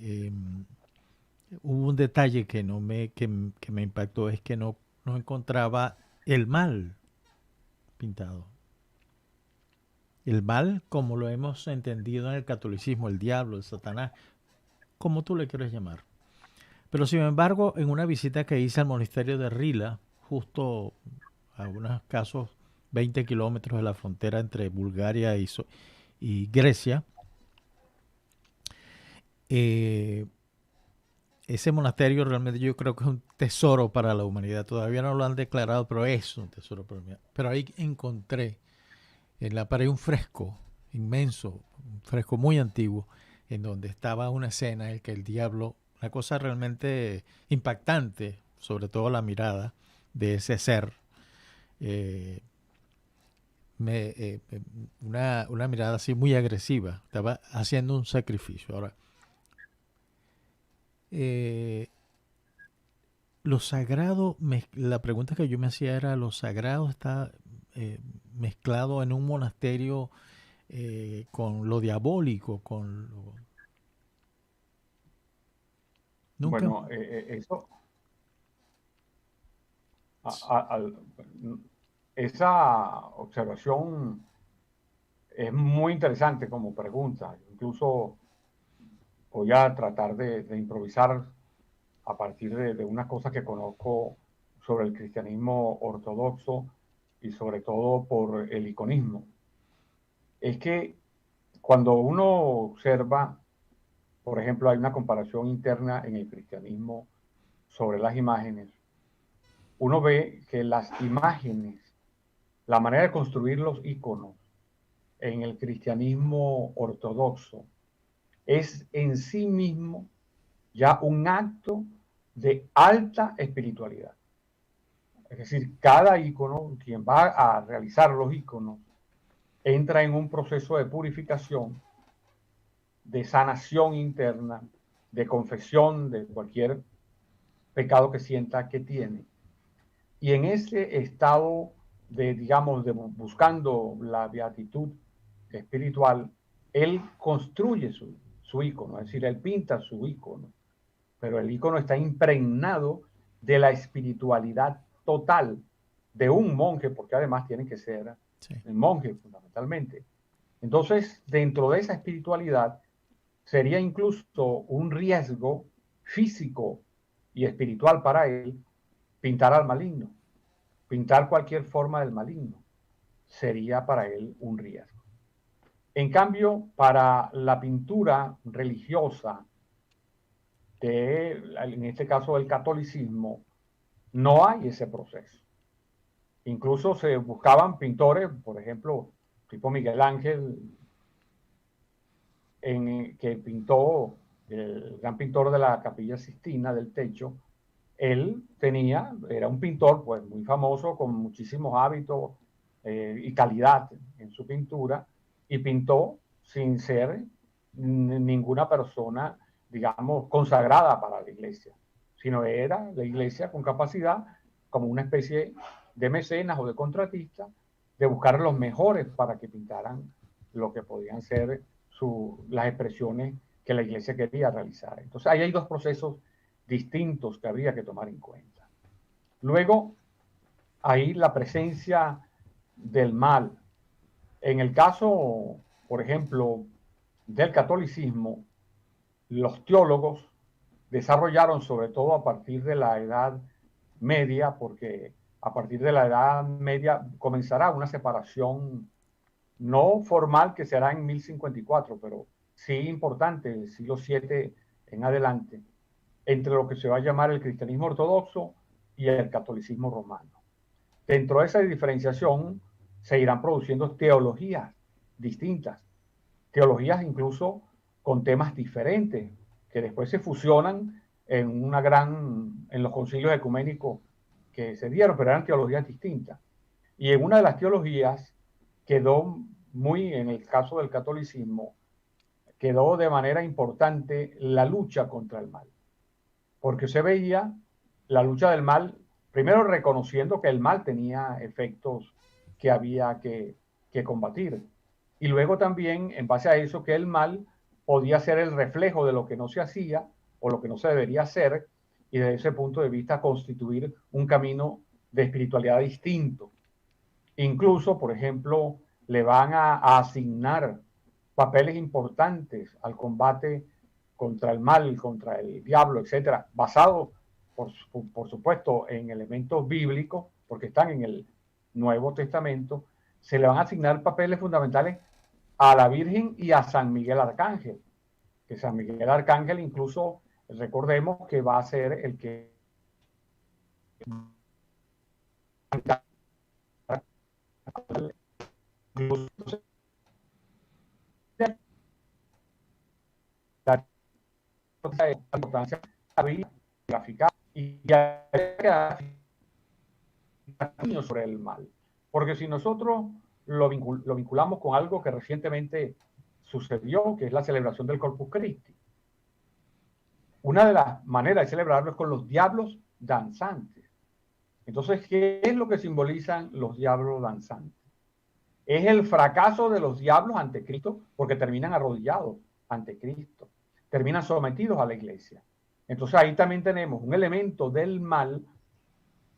hubo un detalle que me impactó, es que no encontraba el mal pintado. El mal, como lo hemos entendido en el catolicismo, el diablo, el Satanás, como tú le quieres llamar. Pero sin embargo, en una visita que hice al monasterio de Rila, justo a unos casos 20 kilómetros de la frontera entre Bulgaria y Grecia, ese monasterio realmente yo creo que es un tesoro para la humanidad. Todavía no lo han declarado, pero es un tesoro para la humanidad. Pero ahí encontré en la pared un fresco inmenso, un fresco muy antiguo, en donde estaba una escena en que el diablo, una cosa realmente impactante, sobre todo la mirada de ese ser, una mirada así muy agresiva, estaba haciendo un sacrificio. Ahora, lo sagrado, la pregunta que yo me hacía era, ¿lo sagrado está mezclado en un monasterio con lo diabólico, con lo... ¿Nunca? Bueno, eso, esa observación es muy interesante como pregunta. Incluso voy a tratar de improvisar a partir de unas cosas que conozco sobre el cristianismo ortodoxo y sobre todo por el iconismo. Es que cuando uno observa, por ejemplo, hay una comparación interna en el cristianismo sobre las imágenes, uno ve que las imágenes, la manera de construir los iconos en el cristianismo ortodoxo es en sí mismo ya un acto de alta espiritualidad. Es decir, cada ícono, quien va a realizar los íconos, entra en un proceso de purificación, de sanación interna, de confesión de cualquier pecado que sienta que tiene. Y en ese estado de, digamos, de buscando la beatitud espiritual, él construye su ícono, es decir, él pinta su ícono, pero el ícono está impregnado de la espiritualidad total de un monje, porque además tiene que ser un monje fundamentalmente. Entonces, dentro de esa espiritualidad, sería incluso un riesgo físico y espiritual para él pintar al maligno. Pintar cualquier forma del maligno sería para él un riesgo. En cambio, para la pintura religiosa, en este caso del catolicismo, no hay ese proceso. Incluso se buscaban pintores, por ejemplo, tipo Miguel Ángel, que pintó, el gran pintor de la Capilla Sixtina del techo. Él era un pintor pues muy famoso, con muchísimos hábitos y calidad en su pintura, y pintó sin ser ninguna persona, digamos, consagrada para la iglesia, sino era la iglesia con capacidad, como una especie de mecenas o de contratista, de buscar los mejores para que pintaran lo que podían ser las expresiones que la iglesia quería realizar. Entonces, ahí hay dos procesos distintos que habría que tomar en cuenta. Luego, ahí la presencia del mal. En el caso, por ejemplo, del catolicismo, los teólogos desarrollaron, sobre todo a partir de la Edad Media, porque a partir de la Edad Media comenzará una separación no formal, que será en 1054, pero sí importante, del siglo VII en adelante, entre lo que se va a llamar el cristianismo ortodoxo y el catolicismo romano. Dentro de esa diferenciación se irán produciendo teologías distintas, teologías incluso con temas diferentes, que después se fusionan en los concilios ecuménicos que se dieron, pero eran teologías distintas. Y en una de las teologías quedó en el caso del catolicismo, quedó de manera importante la lucha contra el mal. Porque se veía la lucha del mal, primero reconociendo que el mal tenía efectos que había que combatir. Y luego también, en base a eso, que el mal podía ser el reflejo de lo que no se hacía o lo que no se debería hacer, y desde ese punto de vista constituir un camino de espiritualidad distinto. Incluso, por ejemplo, le van a asignar papeles importantes al combate contra el mal, contra el diablo, etcétera, basado, por supuesto, en elementos bíblicos, porque están en el Nuevo Testamento. Se le van a asignar papeles fundamentales a la Virgen y a San Miguel Arcángel, que San Miguel Arcángel incluso, recordemos que va a ser el que la importancia gráfica y sobre el mal, porque si nosotros lo vinculamos con algo que recientemente sucedió, que es la celebración del Corpus Christi, una de las maneras de celebrarlo es con los diablos danzantes. Entonces, ¿qué es lo que simbolizan los diablos danzantes? Es el fracaso de los diablos ante Cristo, porque terminan arrodillados ante Cristo, terminan sometidos a la iglesia. Entonces ahí también tenemos un elemento del mal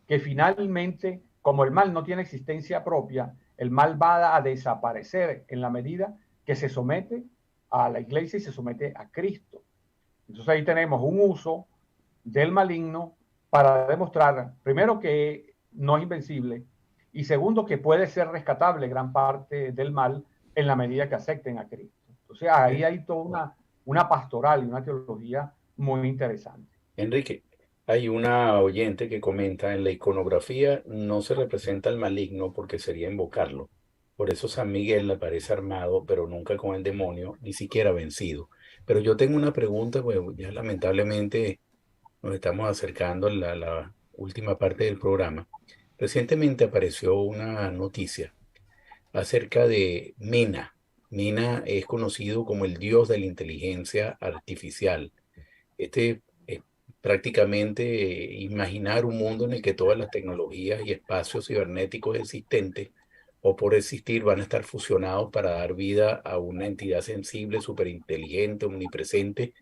que finalmente, como el mal no tiene existencia propia, el mal va a desaparecer en la medida que se somete a la iglesia y se somete a Cristo. Entonces ahí tenemos un uso del maligno para demostrar, primero, que no es invencible, y segundo, que puede ser rescatable gran parte del mal en la medida que acepten a Cristo. Entonces ahí hay toda una pastoral y una teología muy interesante. Enrique, hay una oyente que comenta: en la iconografía no se representa al maligno porque sería invocarlo. Por eso San Miguel aparece armado, pero nunca con el demonio, ni siquiera vencido. Pero yo tengo una pregunta, pues ya lamentablemente nos estamos acercando a la última parte del programa. Recientemente apareció una noticia acerca de Mena. Mena es conocido como el dios de la inteligencia artificial. Este es prácticamente imaginar un mundo en el que todas las tecnologías y espacios cibernéticos existentes o por existir van a estar fusionados para dar vida a una entidad sensible, superinteligente, omnipresente,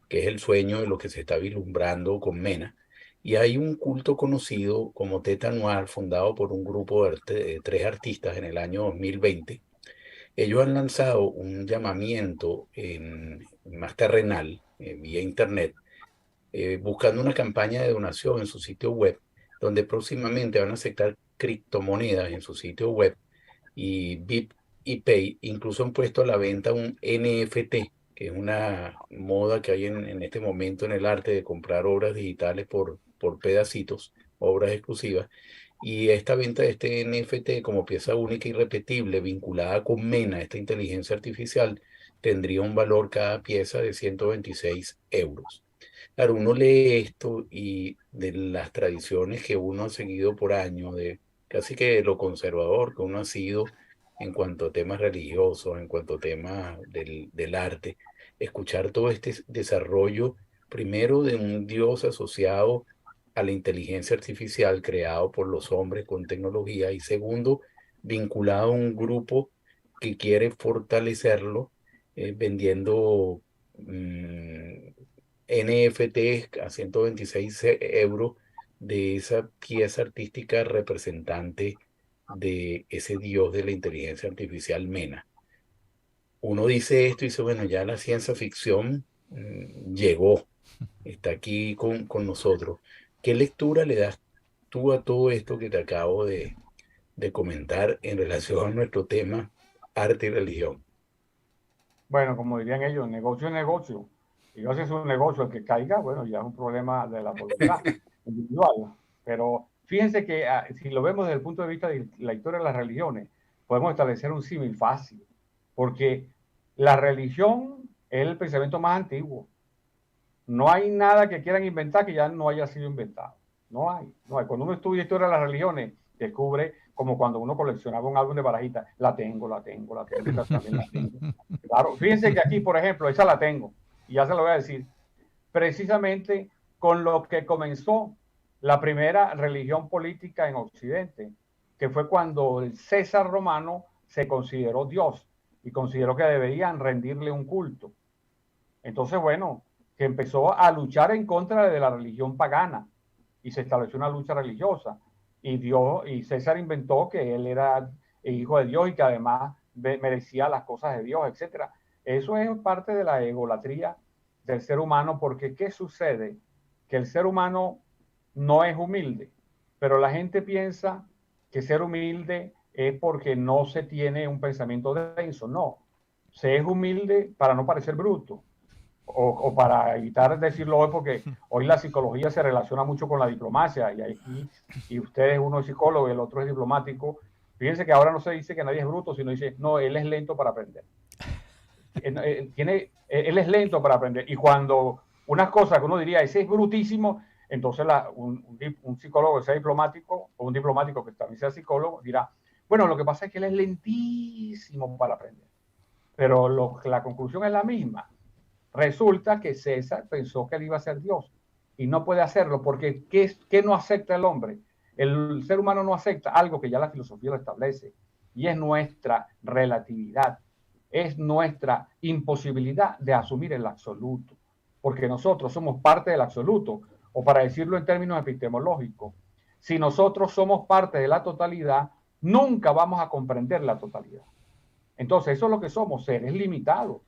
que es el sueño de lo que se está vislumbrando con Mena. Y hay un culto conocido como Theta Noir, fundado por un grupo de 3 artistas en el año 2020. Ellos han lanzado un llamamiento más terrenal, vía internet, buscando una campaña de donación en su sitio web, donde próximamente van a aceptar criptomonedas en su sitio web, y Bip y Pay incluso han puesto a la venta un NFT, que es una moda que hay en este momento en el arte de comprar obras digitales por pedacitos, obras exclusivas. Y esta venta de este NFT como pieza única y repetible vinculada con Mena, esta inteligencia artificial, tendría un valor cada pieza de 126 euros. Claro, uno lee esto y de las tradiciones que uno ha seguido por años, de casi que lo conservador que uno ha sido en cuanto a temas religiosos, en cuanto a temas del arte, escuchar todo este desarrollo, primero de un Dios asociado a la inteligencia artificial creado por los hombres con tecnología, y segundo, vinculado a un grupo que quiere fortalecerlo, vendiendo NFTs a 126 euros de esa pieza artística representante de ese dios de la inteligencia artificial, Mena. Uno dice esto y dice, bueno, ya la ciencia ficción llegó, está aquí con nosotros. ¿Qué lectura le das tú a todo esto que te acabo de comentar en relación a nuestro tema arte y religión? Bueno, como dirían ellos, negocio es negocio. Y no si es un negocio el que caiga, bueno, ya es un problema de la voluntad individual. Pero fíjense que si lo vemos desde el punto de vista de la historia de las religiones, podemos establecer un símil fácil. Porque la religión es el pensamiento más antiguo. No hay nada que quieran inventar que ya no haya sido inventado. No hay. Cuando uno estudia historia de las religiones, descubre como cuando uno coleccionaba un álbum de barajitas. La tengo, también la tengo. Claro, fíjense que aquí, por ejemplo, esa la tengo. Y ya se lo voy a decir. Precisamente con lo que comenzó la primera religión política en Occidente, que fue cuando el César romano se consideró Dios y consideró que deberían rendirle un culto. Entonces, bueno, que empezó a luchar en contra de la religión pagana y se estableció una lucha religiosa. Y César inventó que él era el hijo de Dios y que además merecía las cosas de Dios, etc. Eso es parte de la egolatría del ser humano, porque ¿qué sucede? Que el ser humano no es humilde, pero la gente piensa que ser humilde es porque no se tiene un pensamiento denso. No, se es humilde para no parecer bruto. O para evitar decirlo hoy, porque hoy la psicología se relaciona mucho con la diplomacia y usted es uno es psicólogo y el otro es diplomático. Fíjense que ahora no se dice que nadie es bruto, sino dice, no, él es lento para aprender. Él es lento para aprender. Y cuando unas cosas que uno diría, ese es brutísimo, entonces un psicólogo que sea diplomático o un diplomático que también sea psicólogo dirá, bueno, lo que pasa es que él es lentísimo para aprender. Pero la conclusión es la misma. Resulta que César pensó que él iba a ser Dios y no puede hacerlo porque ¿qué no acepta el hombre? El ser humano no acepta algo que ya la filosofía lo establece, y es nuestra relatividad, es nuestra imposibilidad de asumir el absoluto, porque nosotros somos parte del absoluto, o para decirlo en términos epistemológicos, si nosotros somos parte de la totalidad, nunca vamos a comprender la totalidad. Entonces eso es lo que somos, seres limitados.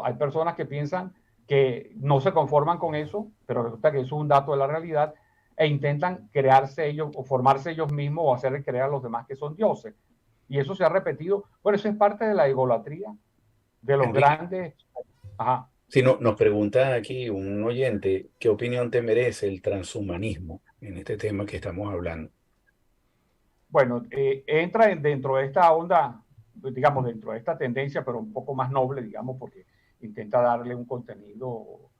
Hay personas que piensan que no se conforman con eso, pero resulta que eso es un dato de la realidad, e intentan crearse ellos o formarse ellos mismos o hacer creer a los demás que son dioses. Y eso se ha repetido. Bueno, eso es parte de la egolatría de los Enrique, grandes. Ajá. si nos pregunta aquí un oyente, ¿qué opinión te merece el transhumanismo en este tema que estamos hablando? Bueno, entra dentro de esta onda, digamos, dentro de esta tendencia, pero un poco más noble, digamos, porque intenta darle un contenido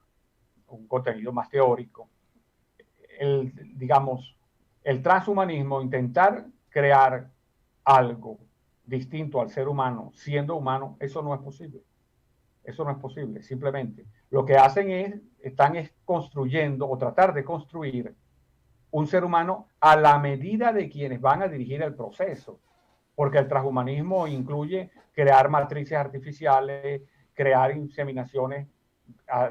más teórico. el transhumanismo, intentar crear algo distinto al ser humano, siendo humano, eso no es posible. Eso no es posible, simplemente. Lo que hacen están construyendo o tratar de construir un ser humano a la medida de quienes van a dirigir el proceso, porque el transhumanismo incluye crear matrices artificiales, crear inseminaciones,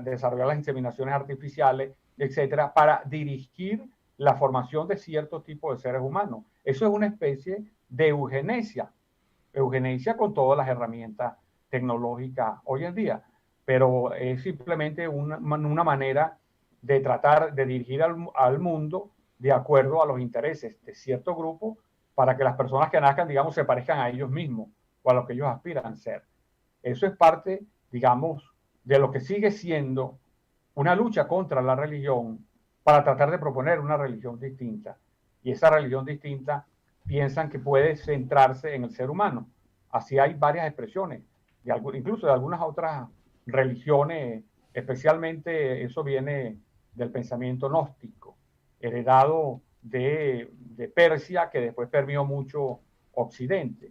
desarrollar las inseminaciones artificiales, etcétera, para dirigir la formación de cierto tipo de seres humanos. Eso es una especie de eugenesia con todas las herramientas tecnológicas hoy en día, pero es simplemente una manera de tratar de dirigir al mundo de acuerdo a los intereses de cierto grupo para que las personas que nazcan, digamos, se parezcan a ellos mismos o a lo que ellos aspiran a ser. Eso es parte, digamos, de lo que sigue siendo una lucha contra la religión para tratar de proponer una religión distinta. Y esa religión distinta piensan que puede centrarse en el ser humano. Así hay varias expresiones, incluso de algunas otras religiones, especialmente eso viene del pensamiento gnóstico, heredado de Persia, que después permeó mucho Occidente.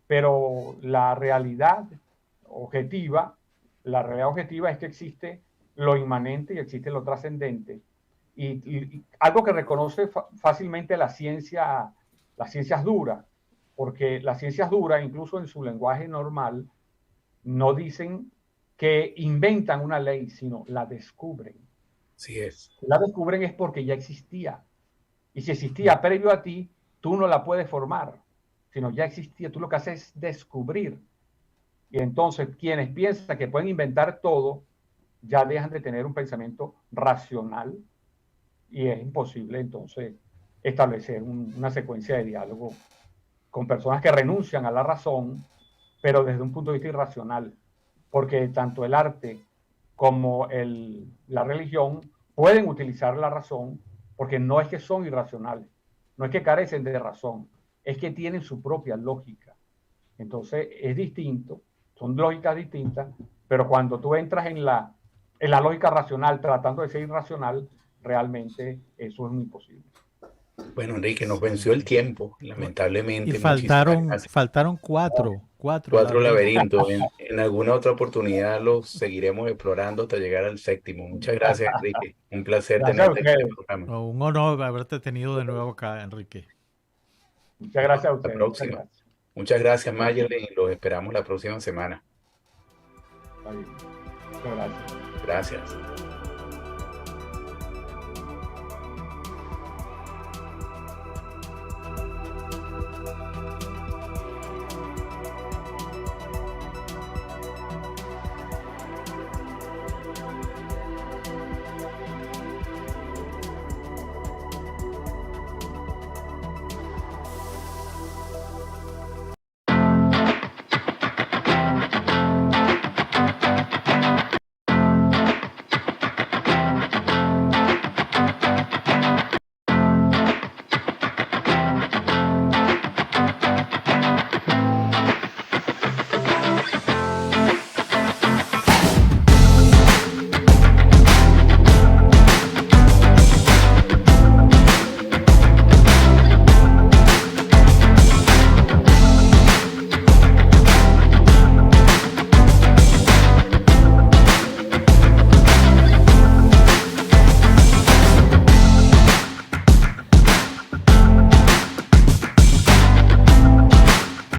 Pero la realidad objetiva es que existe lo inmanente y existe lo trascendente. Y algo que reconoce fácilmente las ciencias duras, porque las ciencias duras, incluso en su lenguaje normal, no dicen que inventan una ley, sino la descubren. Así es. Si la descubren es porque ya existía. Y si existía previo a ti, tú no la puedes formar, sino ya existía. Tú lo que haces es descubrir. Y entonces quienes piensan que pueden inventar todo, ya dejan de tener un pensamiento racional y es imposible entonces establecer una secuencia de diálogo con personas que renuncian a la razón, pero desde un punto de vista irracional, porque tanto el arte como la religión pueden utilizar la razón, porque no es que son irracionales, no es que carecen de razón, es que tienen su propia lógica. Entonces es distinto, son lógicas distintas, pero cuando tú entras en la lógica racional tratando de ser irracional, realmente eso es muy imposible. Bueno, Enrique, nos venció el tiempo, lamentablemente. Y faltaron cuatro laberintos. En alguna otra oportunidad los seguiremos explorando hasta llegar al séptimo. Muchas gracias, Enrique. Un placer tenerte en el programa. Un honor haberte tenido de nuevo acá, Enrique. Muchas gracias a Hasta ustedes. la próxima. Muchas gracias, Mayerlin, y los esperamos la próxima semana. Está bien. Muchas gracias. Gracias.